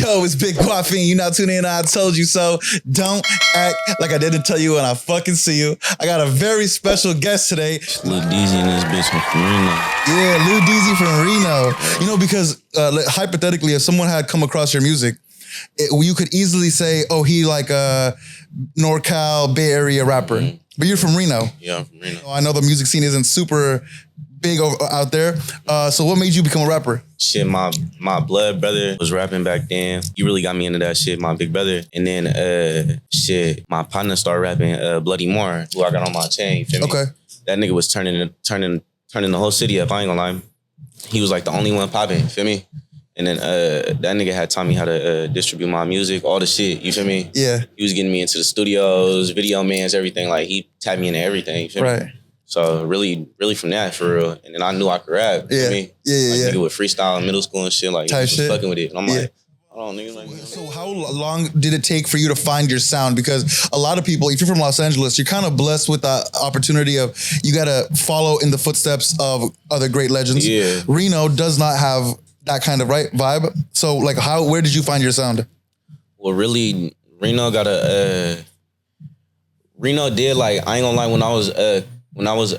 Yo, it's Big Coffee. You now tuning in. I told you so. Don't act like I didn't tell you when I fucking see you. I got a very special guest today. Lou Deezi and this bitch from Reno. Yeah, Lou Deezi from Reno. You know, because hypothetically, if someone had come across your music, you could easily say, oh, he like a NorCal Bay Area rapper. Mm-hmm. But you're from Reno. Yeah, I'm from Reno. I know the music scene isn't super big out there. So what made you become a rapper? Shit, my blood brother was rapping back then. He really got me into that shit, my big brother. And then, my partner started rapping Bloody Moore, who I got on my chain, you feel me? Okay. That nigga was turning the whole city up, I ain't gonna lie. He was like the only one popping, feel me? And then that nigga had taught me how to distribute my music, all the shit, you feel me? Yeah. He was getting me into the studios, video mans, everything. Like, he tapped me into everything, you feel me? Right. So really from that, for real. And then I knew I could rap, you feel me? Yeah. Nigga with freestyle in middle school and shit, like, type was shit. fucking with it. And I'm like, hold on, nigga. Like, so how long did it take for you to find your sound? Because a lot of people, if you're from Los Angeles, you're kind of blessed with the opportunity of you got to follow in the footsteps of other great legends. Yeah. Reno does not have that kind of vibe. So like where did you find your sound? Well, really, Reno did, like, I ain't gonna lie, when I was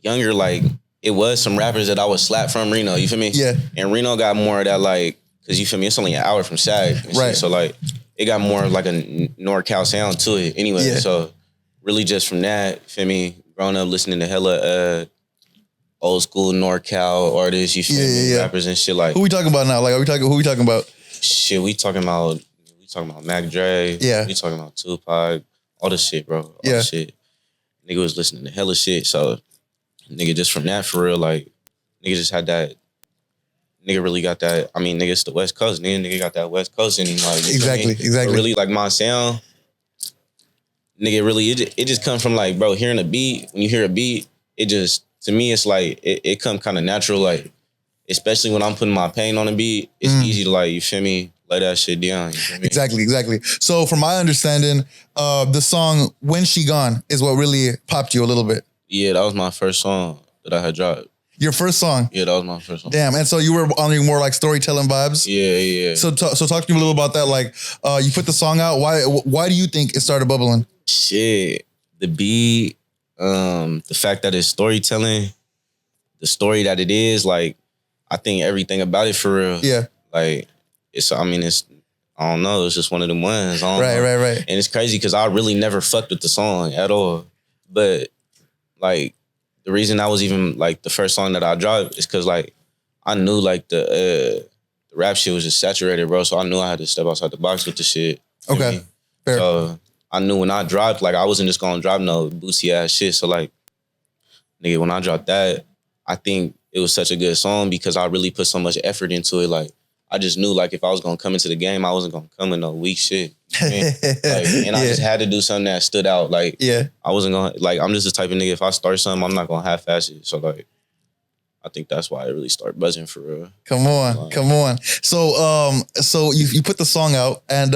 younger, like, it was some rappers that I would slap from Reno, you feel me? Yeah. And Reno got more of that, like, cause you feel me, it's only an hour from Sag. Right. Shit, so like, it got more of like a NorCal sound to it anyway. Yeah. So really just from that, feel me, growing up listening to hella old school NorCal artists, you feel me, rappers and shit like. Who we talking about now? Like, who we talking about? Shit, we talking about Mac Dre. Yeah. We talking about Tupac, all the shit, bro. All the shit. Nigga was listening to hella shit. So nigga just from that, for real, like, nigga just had that. Nigga really got that. I mean, nigga, it's the West Coast. Nigga got that West Coast in him. Like, Exactly. But really, like, my sound, nigga, really, it just come from, like, bro, hearing a beat. When you hear a beat, it just, to me, it's like, it come kind of natural, like, especially when I'm putting my pain on a beat, it's easy to, like, you feel me, lay that shit down. You feel me? Exactly. So from my understanding, the song When She Gone is what really popped you a little bit. Yeah, that was my first song that I had dropped. Your first song? Yeah, that was my first song. Damn, and so you were on your more like storytelling vibes? Yeah. So talk to me a little about that. Like, you put the song out. Why do you think it started bubbling? Shit, the beat, the fact that it's storytelling, the story that it is, like, I think everything about it, for real. Yeah. Like, I don't know, it's just one of them ones. Right. And it's crazy because I really never fucked with the song at all. But, like, the reason that was even, like, the first song that I dropped is because, like, I knew, like, the rap shit was just saturated, bro. So I knew I had to step outside the box with the shit. Okay. Fair. So I knew when I dropped, like, I wasn't just gonna drop no bootsy ass shit. So, like, nigga, when I dropped that, I think it was such a good song because I really put so much effort into it. Like, I just knew, like, if I was gonna come into the game, I wasn't gonna come with no weak shit. You know what I mean? Like, and I just had to do something that stood out. Like, I wasn't gonna, like, I'm just the type of nigga, if I start something, I'm not gonna half-ass it. So, like, I think that's why it really started buzzing, for real. Come on. So you put the song out, and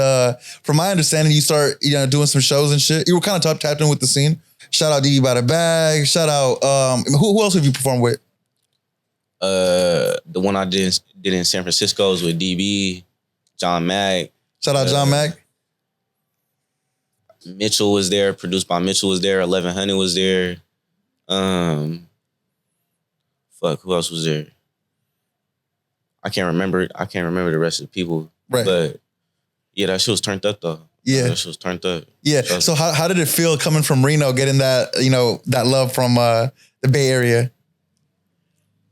from my understanding, you start doing some shows and shit. You were kind of tapped in with the scene. Shout out DB by the Bag. Shout out who else have you performed with? The one I did in San Francisco was with DB, John Mack. Shout out John Mack. Mitchell was there, produced by Mitchell was there, 1100 was there. Who else was there? I can't remember the rest of the people. Right. But yeah, that shit was turned up though. Yeah. That shit was turned up. Yeah. So how did it feel coming from Reno, getting that, that love from the Bay Area?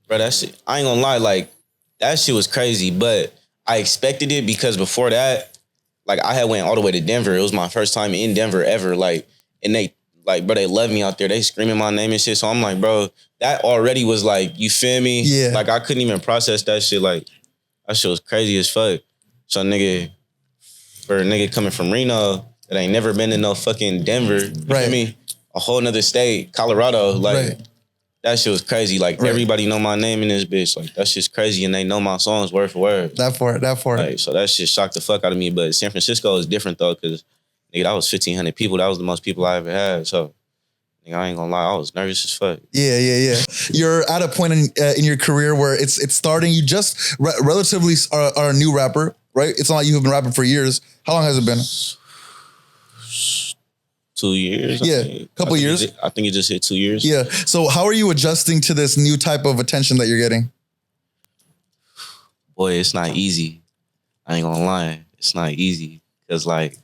Bro, that shit, I ain't gonna lie, like, that shit was crazy, but I expected it because before that, like, I had went all the way to Denver. It was my first time in Denver ever, like, and they, like, bro, they love me out there. They screaming my name and shit. So I'm like, bro, that already was like, you feel me? Yeah. Like, I couldn't even process that shit. Like, that shit was crazy as fuck. So nigga, for a nigga coming from Reno that ain't never been to no fucking Denver, you feel me? A whole nother state, Colorado, like, that shit was crazy. Like, everybody know my name in this bitch. Like, that shit's crazy, and they know my songs word for word. That for it. Like, so that shit shocked the fuck out of me. But San Francisco is different, though, because, nigga, that was 1,500 people. That was the most people I ever had. So, nigga, I ain't gonna lie, I was nervous as fuck. Yeah. You're at a point in your career where it's starting. You just relatively are a new rapper. right? It's not like you've been rapping for years. How long has it been? 2 years. Yeah, couple years. I think it just hit 2 years. Yeah. So how are you adjusting to this new type of attention that you're getting? Boy, it's not easy. I ain't gonna lie. It's not easy. Cause like,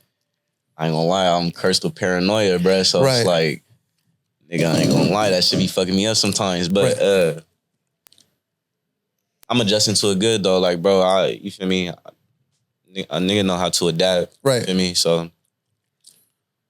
I ain't gonna lie, I'm cursed with paranoia, bruh. So it's like, nigga, I ain't gonna lie, that shit be fucking me up sometimes. But I'm adjusting to it good though. Like, bro, you feel me? A nigga know how to adapt. Right. You feel me? So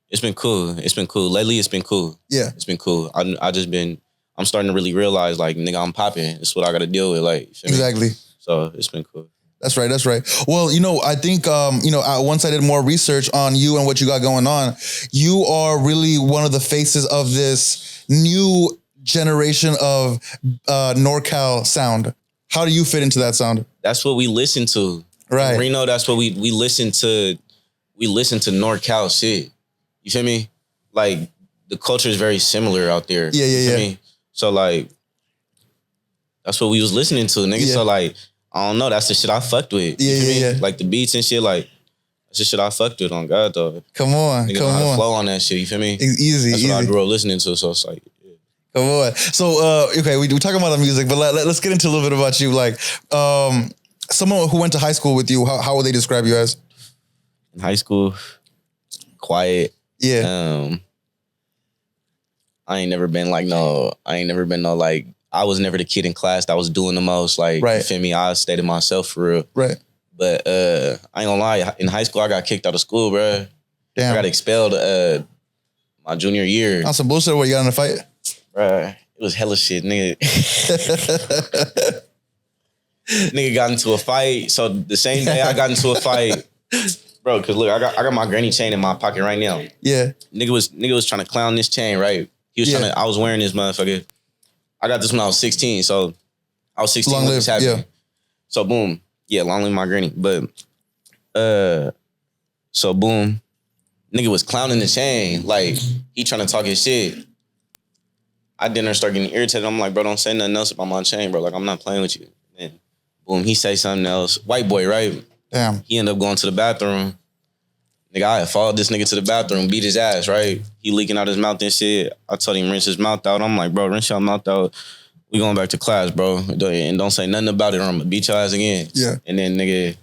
it's been cool. It's been cool. Lately, it's been cool. Yeah. It's been cool. I'm starting to really realize, like, nigga, I'm popping. It's what I gotta deal with. Like, you feel me? Exactly. So it's been cool. That's right. That's right. Well, you know, I think, once I did more research on you and what you got going on, you are really one of the faces of this new generation of NorCal sound. How do you fit into that sound? That's what we listen to. Right. In Reno, that's what we listen to. We listen to NorCal shit. You feel me? Like, the culture is very similar out there. Yeah. You feel me? So, like, that's what we was listening to, nigga. Yeah. So, like, I don't know. That's the shit I fucked with. Yeah. Like, the beats and shit, like, that's the shit I fucked with on God, though. Come on. Nigga know how to flow on that shit, you feel me? Easy. That's what I grew up listening to, so it's like, yeah. Come on. So, okay, we're talking about the music, but let's get into a little bit about you. Like, someone who went to high school with you, how would they describe you as? In high school, quiet. Yeah. I ain't never been like, I was never the kid in class that was doing the most. Like, you feel me? I stayed to myself for real. Right. But I ain't gonna lie, in high school, I got kicked out of school, bro. Damn. I got expelled my junior year. On some bullshit where you got in a fight? Bruh, it was hella shit, nigga. Nigga got into a fight. So the same day I got into a fight, bro, cause look, I got my granny chain in my pocket right now. Yeah. Nigga was trying to clown this chain, right? He was trying to, I was wearing this motherfucker. I got this when I was 16, so I was 16 when this happened. Yeah. So boom. Yeah, long live my granny. But so boom. Nigga was clowning the chain. Like, he trying to talk his shit. I didn't start getting irritated. I'm like, bro, don't say nothing else about my chain, bro. Like, I'm not playing with you. And boom, he say something else. White boy, right? Damn. He ended up going to the bathroom. Nigga, I had followed this nigga to the bathroom, beat his ass, right? He leaking out his mouth and shit. I told him rinse his mouth out. I'm like, bro, rinse your mouth out. We going back to class, bro. And don't say nothing about it or I'm gonna beat your ass again. Yeah. And then, nigga,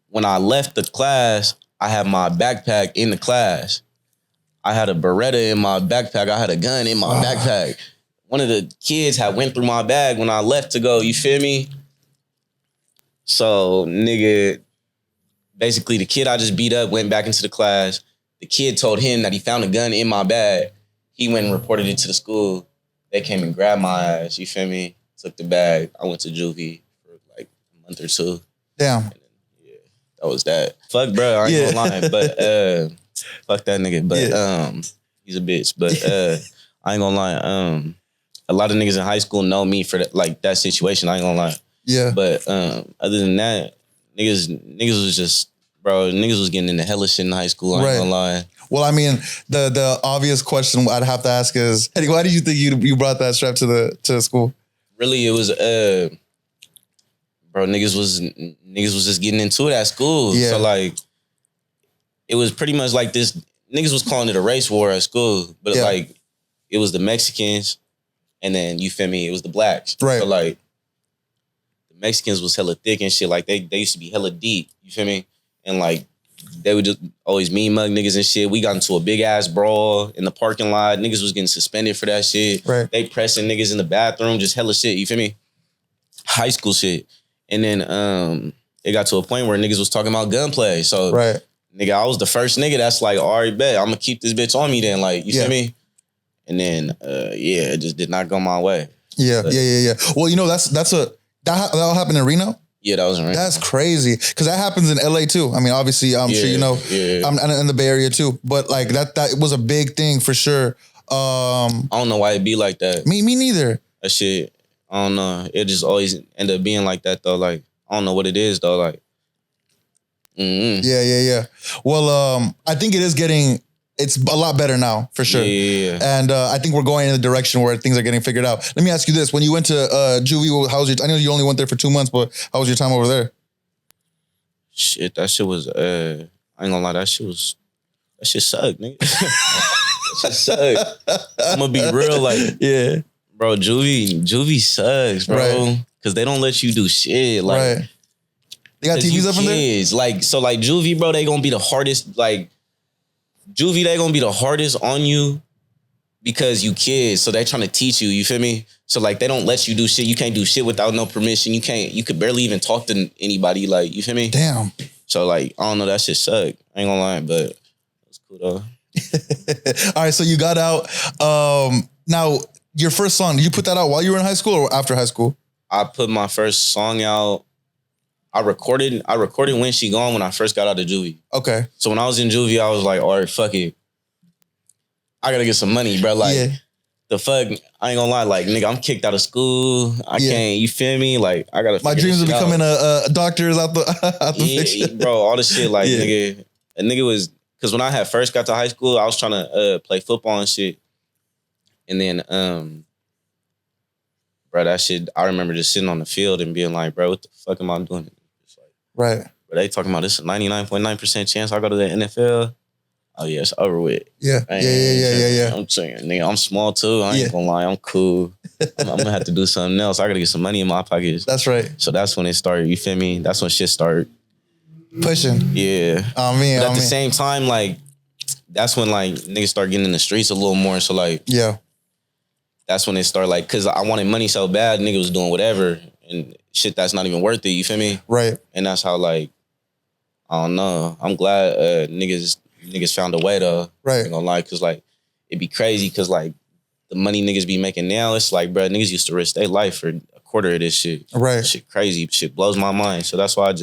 when I left the class, I had my backpack in the class. I had a Beretta in my backpack. I had a gun in my backpack. One of the kids had went through my bag when I left to go, you feel me? So, nigga, basically the kid I just beat up went back into the class. The kid told him that he found a gun in my bag. He went and reported it to the school. They came and grabbed my ass, you feel me? Took the bag. I went to juvie for like a month or two. Damn. And then, yeah, that was that. Fuck, bro, I ain't gonna lie. But fuck that nigga. But he's a bitch. But I ain't gonna lie. A lot of niggas in high school know me for that, like that situation. I ain't gonna lie. Yeah. But other than that, niggas was just, bro, niggas was getting into hella shit in high school. I ain't gonna lie. Well, I mean, the obvious question I'd have to ask is, hey, why did you think you brought that strap to the school? Really, it was bro, niggas was just getting into it at school. Yeah. So like, it was pretty much like this. Niggas was calling it a race war at school, but like, it was the Mexicans, and then you feel me, it was the blacks. Right. So like, the Mexicans was hella thick and shit. Like they used to be hella deep. You feel me? And like, they would just always mean mug niggas and shit. We got into a big ass brawl in the parking lot. Niggas was getting suspended for that shit. Right. They pressing niggas in the bathroom, just hella shit. You feel me? High school shit. And then it got to a point where niggas was talking about gunplay. So nigga, I was the first nigga that's like, all right, bet I'm gonna keep this bitch on me then. Like, you feel me? And then it just did not go my way. Yeah, but, yeah. Well, you know, that all happened in Reno? Yeah, that was in Reno. That's crazy. Because that happens in LA too. I mean, obviously, I'm sure you know. Yeah. I'm in the Bay Area too. But like that was a big thing for sure. I don't know why it be like that. Me neither. That shit, I don't know. It just always end up being like that though. Like, I don't know what it is though. Like, Yeah. Well, I think it's a lot better now, for sure. Yeah. And I think we're going in the direction where things are getting figured out. Let me ask you this. When you went to juvie, I know you only went there for 2 months, but how was your time over there? Shit, that shit was I ain't gonna lie, that shit sucked, nigga. That shit sucked. I'm gonna be real, like, Yeah. bro, juvie sucks, bro. Right. Cause they don't let you do shit. Like, right. They got TVs up in there? Like, so like juvie, bro, they gonna be the hardest, like, juvie, they gonna be the hardest on you because you kids. So they trying to teach you, you feel me? So like they don't let you do shit. You can't do shit without no permission. You could barely even talk to anybody, like, you feel me? Damn. So like, I don't know, that shit sucked. I ain't gonna lie, but it's cool though. All right, so you got out. Now, your first song, did you put that out while you were in high school or after high school? I put my first song out. I recorded When She Gone when I first got out of juvie. Okay. So when I was in juvie, I was like, all right, fuck it. I gotta get some money, bro. Like, the fuck, I ain't gonna lie, like, nigga, I'm kicked out of school. I can't, you feel me? Like, I gotta My dreams of becoming a doctor is out the picture. Bro, all the shit, like, nigga, a nigga was, because when I had first got to high school, I was trying to play football and shit. And then, bro, that shit, I remember just sitting on the field and being like, bro, what the fuck am I doing? It's like, right. But they talking about this 99.9% chance I go to the NFL. Oh, yeah, it's over with. Yeah. Yeah. I'm saying, nigga, I'm small too. I ain't gonna lie, I'm cool. I'm gonna have to do something else. I gotta get some money in my pockets. That's right. So that's when it started, you feel me? That's when shit started. Pushing. Yeah. Oh, man. But at the same time, like, that's when, like, niggas start getting in the streets a little more. So, like, yeah. That's when it started, like, because I wanted money so bad, nigga was doing whatever and shit that's not even worth it, you feel me? Right. And that's how, like, I don't know. I'm glad niggas found a way, though. Right. I ain't gonna lie, because, like, it'd be crazy because, like, the money niggas be making now, it's like, bro, niggas used to risk their life for a quarter of this shit. Right. Shit crazy. Shit blows my mind. So that's why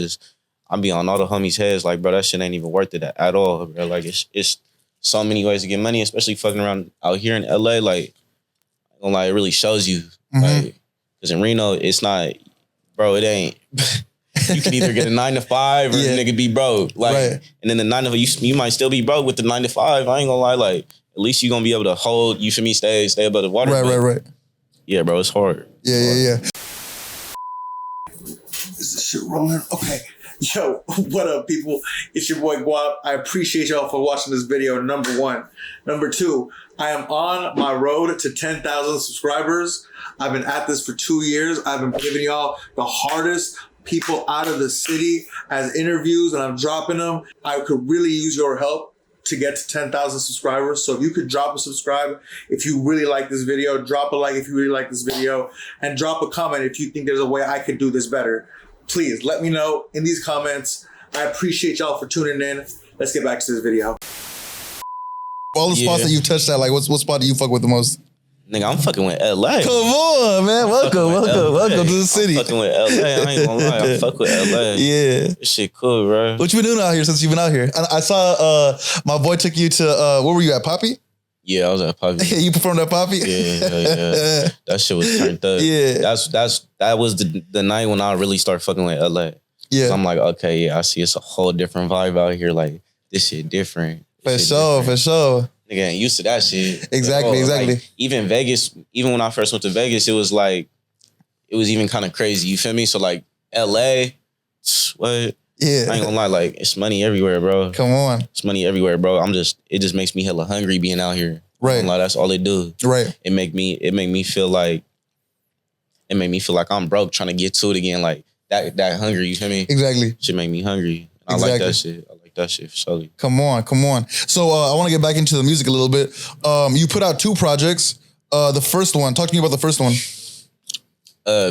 I be on all the homies' heads, like, bro, that shit ain't even worth it at all, bro. Like, it's so many ways to get money, especially fucking around out here in LA, like, I ain't gonna lie, it really shows you. Like, because in Reno, it's not, bro, it ain't. You can either get a 9 to 5 or a nigga be broke. Like, and then the 9 to 5, you might still be broke with the 9 to 5. I ain't gonna lie, like, at least you gonna be able to hold, you feel me, stay above the water. Right. Yeah, bro, it's hard. Yeah. Is this shit rolling? Okay. Yo, what up, people? It's your boy Guap. I appreciate y'all for watching this video, number one. Number two, I am on my road to 10,000 subscribers. I've been at this for 2 years. I've been giving y'all the hardest people out of the city as interviews, and I'm dropping them. I could really use your help to get to 10,000 subscribers. So if you could drop a subscribe, if you really like this video, drop a like if you really like this video, and drop a comment if you think there's a way I could do this better. Please let me know in these comments. I appreciate y'all for tuning in. Let's get back to this video. All the spots that you've touched at, like what spot do you fuck with the most? Nigga, I'm fucking with LA. Come on, man. Welcome to the city. I'm fucking with LA. I ain't gonna lie. I fuck with LA. Yeah. This shit cool, bro. What you been doing out here since you've been out here? I saw my boy took you to, where were you at, Poppy? Yeah, I was at Poppy. You performed at Poppy? Yeah. That shit was turned up. Yeah. That was the night when I really started fucking with LA. Yeah. So I'm like, okay, yeah, I see it's a whole different vibe out here. Like, this shit different. For sure. Nigga ain't used to that shit. Exactly. Like, even Vegas, even when I first went to Vegas, it was even kind of crazy. You feel me? So like LA, what? Yeah. I ain't gonna lie, like it's money everywhere, bro. Come on. It's money everywhere, bro. It just makes me hella hungry being out here. Right. Like, that's all it do. Right. It make me feel like I'm broke trying to get to it again. Like that hungry, you feel me? Exactly. Shit make me hungry. I like that shit. I like that shit for sure. Come on. So I want to get back into the music a little bit. You put out 2 projects. The first one, talk to me about the first one.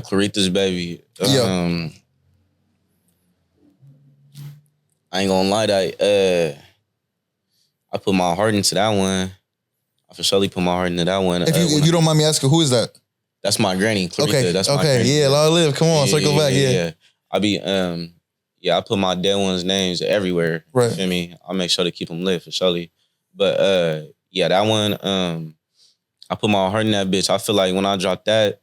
Clarita's Baby. Yeah. I ain't gonna lie, that I put my heart into that one. I for surely put my heart into that one. If you don't mind me asking, who is that? That's my granny, Clarita. Okay. That's my granny. Yeah, long live. Come on, circle back. Yeah. I be I put my dead ones' names everywhere. Right. You feel me? I'll make sure to keep them lit for surely. But that one, I put my heart in that bitch. I feel like when I drop that,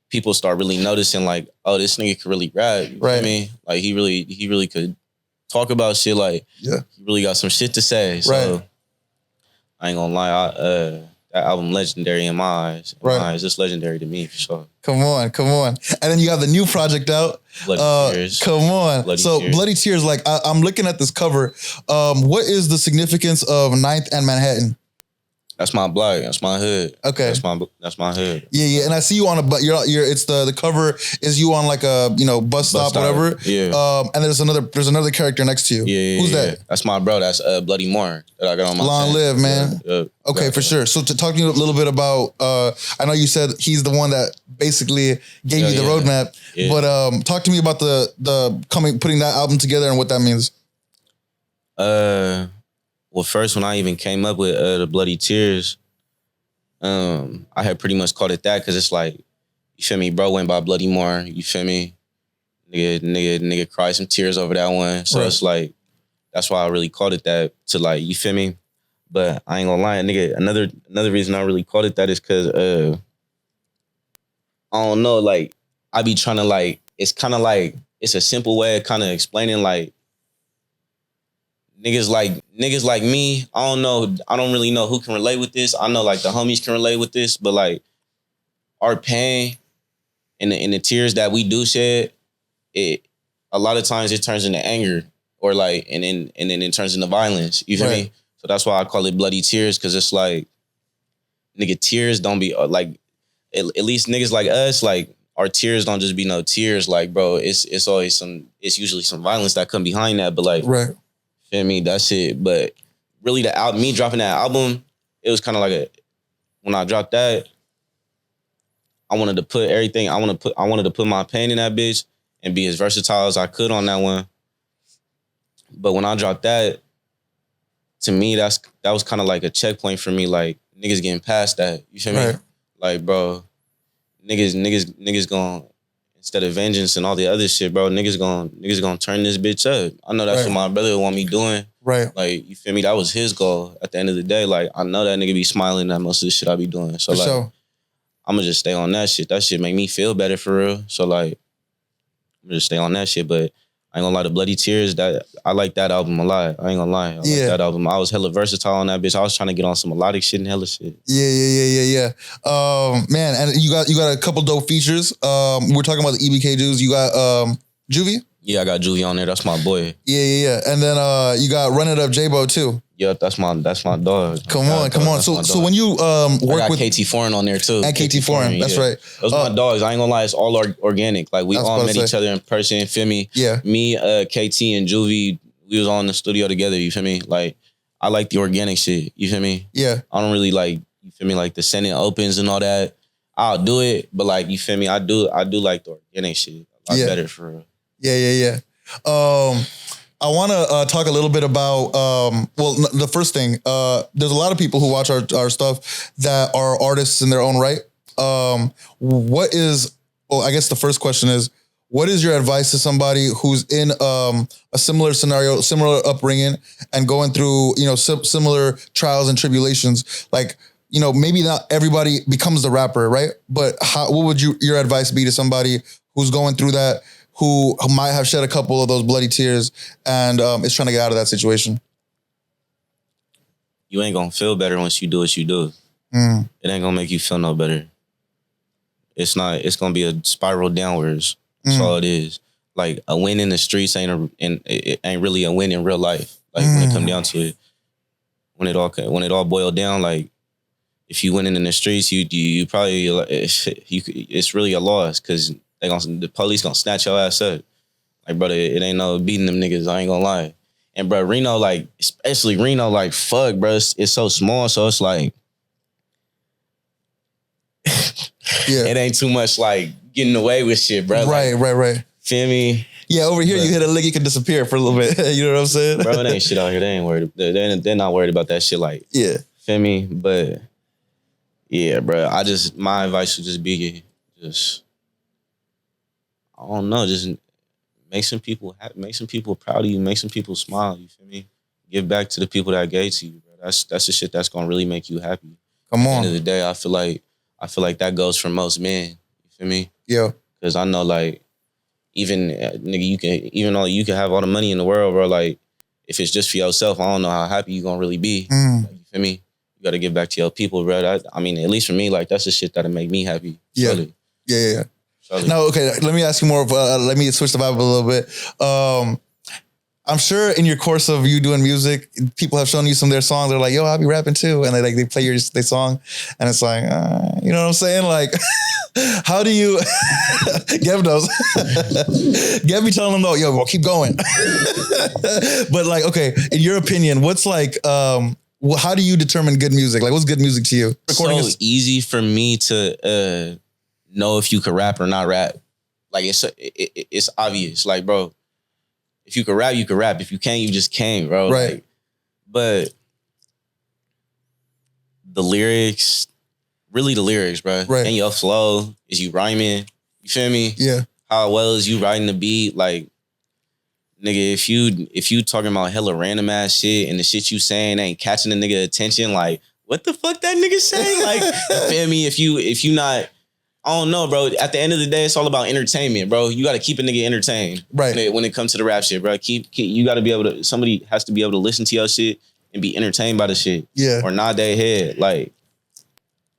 people start really noticing, like, oh, this nigga could really rap. You feel me? Like he really could talk about shit. Like, he really got some shit to say. So I ain't gonna lie, that album legendary in my eyes. In my eyes, it's legendary to me for sure. Come on. And then you have the new project out. Bloody Tears. Come on. Tears. Bloody Tears, like I'm looking at this cover. What is the significance of 9th and Manhattan? That's my block. That's my hood. Okay. That's my hood. Yeah. And I see you on it's the cover is you on like a, bus stop, whatever. Yeah. And there's another character next to you. Yeah. Who's that? That's my bro. That's Bloody Moore that I got on my Long chain. live, man. Yeah. Okay, for sure. So to talk to you a little bit about, I know you said he's the one that basically gave you the roadmap, but talk to me about putting that album together and what that means. Well, first when I even came up with the Bloody Tears, I had pretty much called it that because it's like, you feel me, bro went by Bloody Moore, you feel me? Nigga cried some tears over that one. So it's like, that's why I really called it that to like, you feel me? But I ain't gonna lie, nigga, another reason I really called it that is because, I don't know, like, I be trying to like, it's kind of like, it's a simple way of kind of explaining like, niggas like me, I don't really know who can relate with this. I know like the homies can relate with this, but like our pain and the tears that we do shed, it a lot of times it turns into anger or like and then it turns into violence. You feel me? So that's why I call it Bloody Tears, because it's like, nigga, tears don't be like at least niggas like us, like our tears don't just be no tears. Like, bro, it's usually some violence that come behind that, but like feel me, that's it. But really me dropping that album, it was kind of like when I dropped that, I wanted to put everything, I wanted to put my pain in that bitch and be as versatile as I could on that one. But when I dropped that, to me, that was kind of like a checkpoint for me, like niggas getting past that. You feel me? Like, bro, niggas gonna, instead of vengeance and all the other shit, bro, niggas gonna turn this bitch up. I know that's what my brother want me doing. Like, you feel me? That was his goal at the end of the day. Like, I know that nigga be smiling at most of the shit I be doing. So, like, I'm gonna just stay on that shit. That shit make me feel better for real. So, like, I'm gonna just stay on that shit. But I ain't gonna lie, the Bloody Tears, that I like that album a lot. I ain't gonna lie. I like that album. I was hella versatile on that bitch. I was trying to get on some melodic shit and hella shit. Yeah. Man, and you got a couple dope features. We're talking about the EBK dudes. You got Juvie? Yeah, I got Juvie on there. That's my boy. Yeah. And then you got Run It Up J-Bo too. Yeah, that's my dog. Come on. So when you work with KT Foreign on there too. And KT Foreign, that's right. Those my dogs. I ain't gonna lie, it's all organic. Like we all met each other in person. Feel me? Yeah. Me, KT, and Juvie, we was all in the studio together. You feel me? Like I like the organic shit. You feel me? Yeah. I don't really like. You feel me? Like the sending opens and all that. I'll do it, but like you feel me? I do like the organic shit. A lot better for real. Yeah. I want to talk a little bit about, the first thing, there's a lot of people who watch our stuff that are artists in their own right. I guess the first question is, what is your advice to somebody who's in a similar scenario, similar upbringing, and going through, similar trials and tribulations? Like, maybe not everybody becomes the rapper, right? But what would your advice be to somebody who's going through that, who might have shed a couple of those bloody tears and is trying to get out of that situation? You ain't gonna feel better once you do what you do. It ain't gonna make you feel no better. It's gonna be a spiral downwards. That's all it is. Like a win in the streets ain't really a win in real life. Like when it come down to it, when it all boiled down, like if you winning in the streets, you probably it's really a loss because the police gonna snatch your ass up. Like, brother, it ain't no beating them niggas. I ain't gonna lie. And bro, Reno, like, especially Reno, like, fuck, bro, it's so small. So it's like, it ain't too much like getting away with shit, bro. Right. Feel me? Yeah, over here, you hit a lick, you can disappear for a little bit. You know what I'm saying? Bro, it ain't shit out here. They ain't worried. They're not worried about that shit. Like, feel me? But yeah, bro, my advice would just be I don't know, just make some people happy, make some people proud of you, make some people smile, you feel me? Give back to the people that gave to you, bro. That's the shit that's gonna really make you happy. Come on. At the end of the day, I feel like that goes for most men. You feel me? Yeah. Because I know, like, even nigga, even though you can have all the money in the world, bro, like, if it's just for yourself, I don't know how happy you gonna really be. Like, you feel me? You gotta give back to your people, bro. I mean, at least for me, like that's the shit that'll make me happy. Yeah. Surely. Yeah. Surely. No, okay. Let me ask you more of. Let me switch the vibe a little bit. I'm sure in your course of you doing music, people have shown you some of their songs. They're like, "Yo, I'll be rapping too," and they play their song, and it's like, you know what I'm saying? Like, how do you? Gab knows. Gab be telling them, "No, yo, well, keep going." But like, okay, in your opinion, what's like? How do you determine good music? Like, what's good music to you? Recording so easy for me to know if you could rap or not rap. Like it's obvious. Like, bro, if you could rap, you could rap. If you can't, you just can't, bro. Right. Like, but the lyrics, really the lyrics, bro. Right. And your flow, is you rhyming? You feel me? Yeah. How well is you writing the beat? Like, nigga, if you talking about hella random ass shit and the shit you saying ain't catching the nigga attention, like, what the fuck that nigga saying? Like, you feel me? If you not, I don't know, bro. At the end of the day, it's all about entertainment, bro. You got to keep a nigga entertained, right? When it comes to the rap shit, bro. You got to be able to. Somebody has to be able to listen to your shit and be entertained by the shit, yeah, or nod their head, like,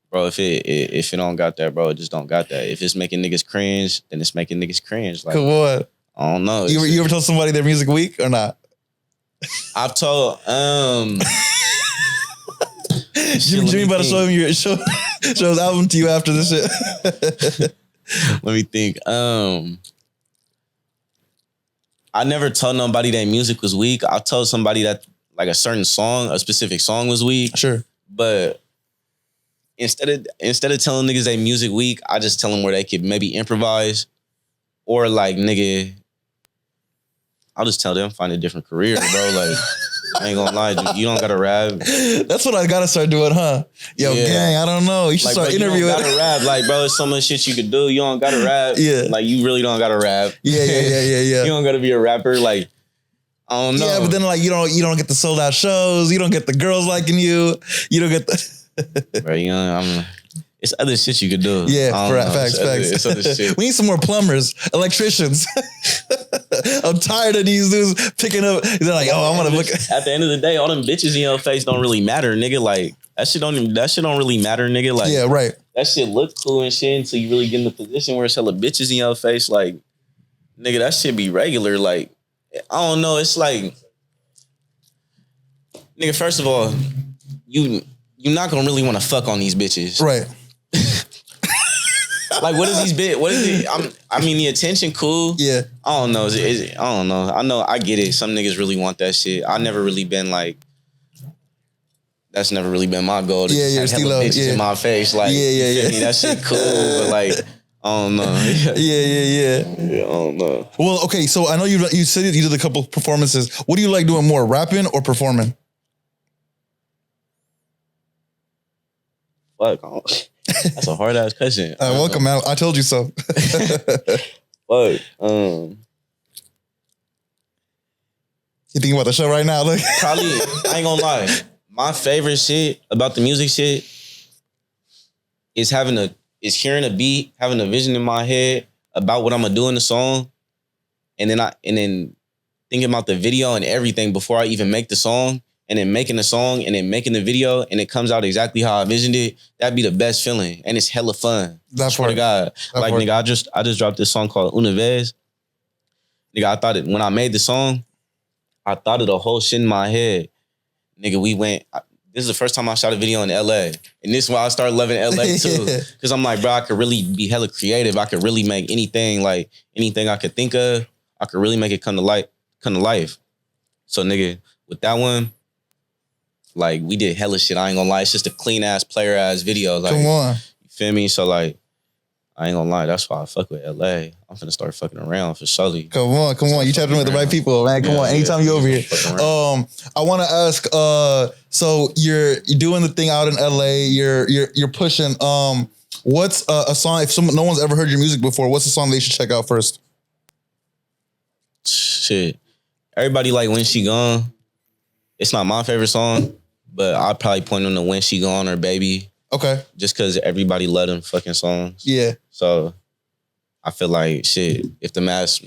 bro. If it don't got that, bro, it just don't got that. If it's making niggas cringe, then it's making niggas cringe. Like, come on. I don't know. You ever told somebody their music weak or not? I've told Jimmy about to show him show his album to you after this shit. Let me think. I never told nobody that music was weak. I told somebody that like a certain song, a specific song was weak. Sure. But instead of telling niggas they music weak, I just tell them where they could maybe improvise or like, nigga, I'll just tell them find a different career, bro. Like, I ain't gonna lie, dude. You don't gotta rap. That's what I gotta start doing, huh? Yo, gang, I don't know. You should start interviewing. You don't gotta rap. Like, bro, there's so much shit you could do. You don't gotta rap. Yeah. Like, you really don't gotta rap. Yeah. You don't gotta be a rapper. Like, I don't know. Yeah, but then like you don't get the sold out shows. You don't get the girls liking you. You don't get the. Bro, you know, it's other shit you could do. Yeah, facts. It's other shit. We need some more plumbers, electricians. I'm tired of these dudes picking up. They're like, oh, I'm gonna look. At the end of the day, all them bitches in your face don't really matter, nigga. Like, that shit don't really matter, nigga. Like, yeah, right. That shit look cool and shit until you really get in the position where it's hella bitches in your face. Like, nigga, that shit be regular. Like, I don't know. It's like, nigga, first of all, you're not gonna really want to fuck on these bitches, right? Like, what is these bit? What is it? I mean, the attention, cool. Yeah. I don't know. I don't know. I know. I get it. Some niggas really want that shit. I never really been like. That's never really been my goal. To have hella bitches in my face. Like, yeah. That shit cool, but like, I don't know. Yeah. I don't know. Well, okay. So I know you said you did a couple performances. What do you like doing more, rapping or performing? Fuck. That's a hard ass question. Welcome, man. I told you so. Fuck. You thinking about the show right now? Look. Probably. I ain't gonna lie. My favorite shit about the music shit is hearing a beat, having a vision in my head about what I'm gonna do in the song, and then thinking about the video and everything before I even make the song. And then making the song and then making the video and it comes out exactly how I envisioned it, that'd be the best feeling. And it's hella fun. I swear to God. Like, nigga, I just dropped this song called Una Vez. Nigga, I thought it, when I made the song, I thought of the whole shit in my head. Nigga, this is the first time I shot a video in LA. And this is why I started loving LA too. Cause I'm like, bro, I could really be hella creative. I could really make anything I could think of, I could really make it come to life. So nigga, with that one, like, we did hella shit. I ain't gonna lie. It's just a clean ass, player ass video. Like, come on. You feel me? So like, I ain't gonna lie. That's why I fuck with LA. I'm finna start fucking around for surely. Come on. You tapped in with the right people, man. Come on. Anytime you over here. I want to ask. So you're doing the thing out in LA. You're pushing. What's a song? If no one's ever heard your music before, what's the song they should check out first? Shit. Everybody like When She Gone. It's not my favorite song. But I'd probably point them to When She Gone or Baby. Okay. Just because everybody love them fucking songs. Yeah. So I feel like, shit, if the mass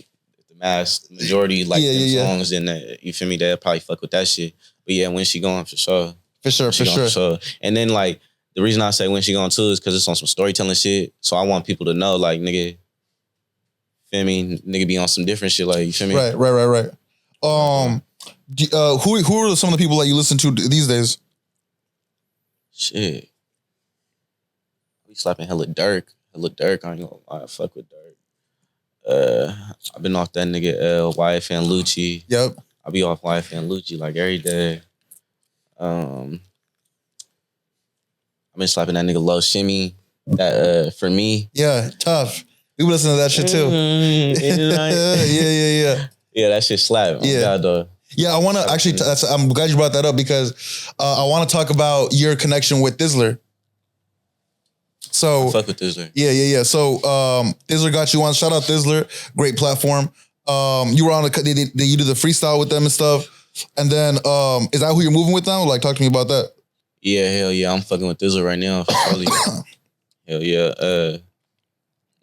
majority like them songs, then you feel me, they'll probably fuck with that shit. But yeah, When She Gone for sure. For sure, for sure. So, and then like the reason I say when she going to is because it's on some storytelling shit. So I want people to know, like, nigga, feel me? Nigga be on some different shit, like, you feel me? Right. Who are some of the people that you listen to these days? Shit. We slapping hella Dirk. I ain't gonna lie, I fuck with Dirk. I've been off that nigga YFN Lucci. Yep. I be off YFN Lucci like every day. I've been slapping that nigga Low Shimmy. That For Me. Yeah, tough. We listen to that shit too. Yeah. Yeah, that shit slap. Yeah. God, though. Yeah, I want to actually. I'm glad you brought that up because I want to talk about your connection with Thizzler. So I fuck with Thizzler. Yeah. So Thizzler got you on. Shout out Thizzler, great platform. You were on you do the freestyle with them and stuff. And then is that who you're moving with now? Like, talk to me about that. Yeah, hell yeah. I'm fucking with Thizzler right now. Hell yeah.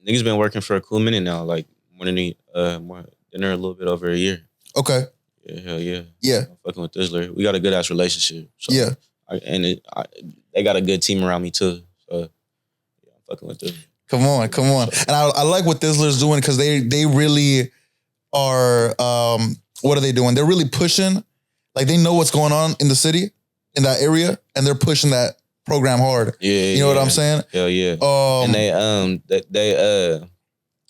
Niggas been working for a cool minute now. Like more than a little bit over a year. Okay. Yeah, hell yeah. Yeah. I'm fucking with Thizzler. We got a good ass relationship. So Yeah. They got a good team around me too. So yeah, I'm fucking with them. Come on. And I like what Thizzler's doing because they really are. What are they doing? They're really pushing. Like they know what's going on in the city, in that area, and they're pushing that program hard. Yeah, you know what I'm saying? Hell yeah. And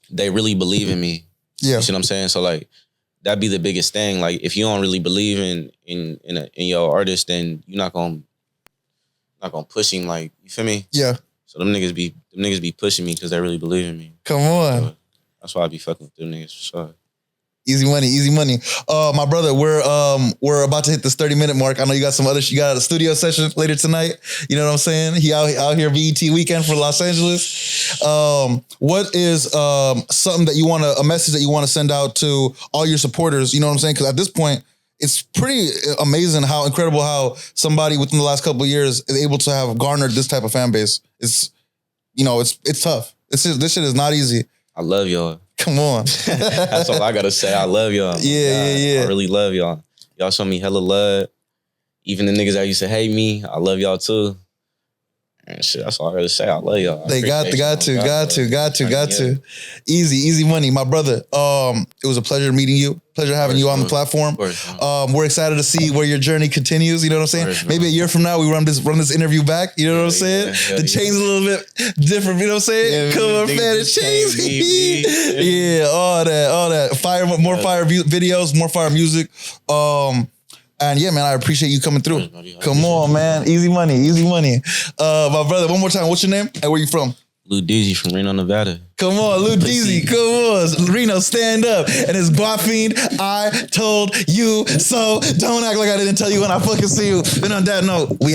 they really believe in me. Yeah. You see what I'm saying? So like that'd be the biggest thing. Like if you don't really believe in your artist, then you're not gonna push him. Like, you feel me? Yeah. So them niggas be pushing me because they really believe in me. Come on. So that's why I be fucking with them niggas for sure. Easy money. My brother, we're about to hit this 30-minute mark. I know you got some other you got a studio session later tonight. You know what I'm saying? He out here BET weekend for Los Angeles. What is something that you a message that you want to send out to all your supporters? You know what I'm saying? Because at this point, it's pretty amazing how incredible how somebody within the last couple of years is able to have garnered this type of fan base. It's tough. This shit is not easy. I love y'all. Come on. That's all I gotta say. I love y'all. Yeah. I really love y'all. Y'all show me hella love. Even the niggas that used to hate me, I love y'all too. And shit, that's all I gotta say. I love y'all. They got to. Easy money, my brother. It was a pleasure meeting you. Pleasure having you on the platform. We're excited to see where your journey continues. You know what I'm saying? Maybe a year from now we run this interview back. You know what I'm saying? The chain's a little bit different. You know what I'm saying? Come on, man, the chains. Yeah, all that. More fire videos, more fire music. And yeah, man, I appreciate you coming through. Come on, man. Easy money. My brother, one more time. What's your name and where you from? Lou Deezi from Reno, Nevada. Come on, Lou Deezi. Come on. Reno, stand up. And it's Guap Fiend. I told you so. Don't act like I didn't tell you when I fucking see you. And on that note, we out.